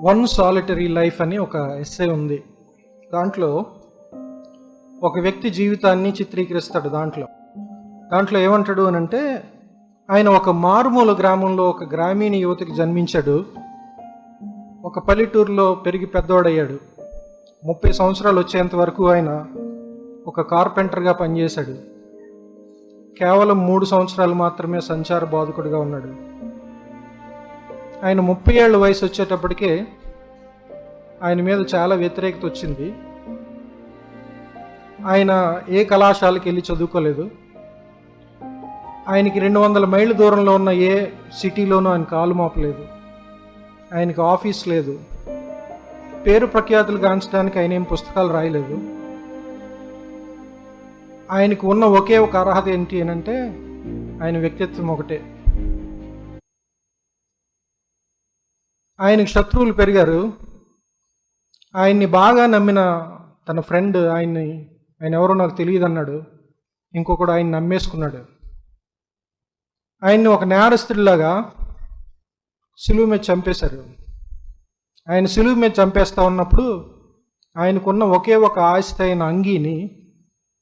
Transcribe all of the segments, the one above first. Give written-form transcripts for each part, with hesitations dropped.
One solitary life అని ఒక essay ఉంది. దాంట్లో ఒక వ్యక్తి జీవితాన్ని చిత్రీకరిస్తాడు. దాంట్లో ఏమంటాడు అని అంటే, ఆయన ఒక మారుమూల గ్రామంలో ఒక గ్రామీణ యువతికి జన్మించాడు. ఒక పల్లెటూరులో పెరిగి పెద్దవాడయ్యాడు. 30 సంవత్సరాలు వచ్చేంత వరకు ఆయన ఒక కార్పెంటర్గా పనిచేశాడు. కేవలం 3 సంవత్సరాలు మాత్రమే సంచార బాధకుడిగా ఉన్నాడు. ఆయన 30 ఏళ్ళ వయసు వచ్చేటప్పటికే ఆయన మీద చాలా వ్యతిరేకత వచ్చింది. ఆయన ఏ కళాశాలకి వెళ్ళి చదువుకోలేదు. ఆయనకి 200 మైళ్ళ దూరంలో ఉన్న ఏ సిటీలోనూ ఆయన కాలు మోపలేదు. ఆయనకి ఆఫీస్ లేదు. పేరు ప్రఖ్యాతులు గాంచడానికి ఆయన ఏం పుస్తకాలు రాయలేదు. ఆయనకు ఉన్న ఒకే ఒక అర్హత ఏంటి అని అంటే, ఆయన వ్యక్తిత్వం ఒకటే. ఆయనకు శత్రువులు పెరిగారు. ఆయన్ని బాగా నమ్మిన తన ఫ్రెండ్ ఆయన ఎవరో నాకు తెలియదు అన్నాడు. ఇంకొకడు ఆయన నమ్మేసుకున్నాడు. ఆయన్ని ఒక నేరస్తుడిలాగా సిలువ మీద చంపేశారు. ఆయన సిలువ మీద చంపేస్తా ఉన్నప్పుడు ఆయనకున్న ఒకే ఒక ఆస్తి అయిన అంగీని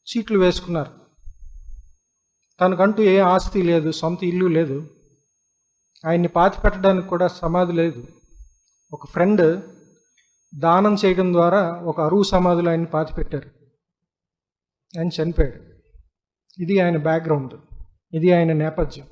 చీట్లు వేసుకున్నారు. తనకంటూ ఏ ఆస్తి లేదు, సొంత ఇల్లు లేదు. ఆయన్ని పాతి పెట్టడానికి కూడా సమాధి లేదు. ఒక ఫ్రెండ్ దానం చేయడం ద్వారా ఒక అరువు సమాధిలో ఆయన్ని పాతి పెట్టారు. ఆయన చనిపోయాడు. ఇది ఆయన బ్యాక్గ్రౌండ్, ఇది ఆయన నేపథ్యం.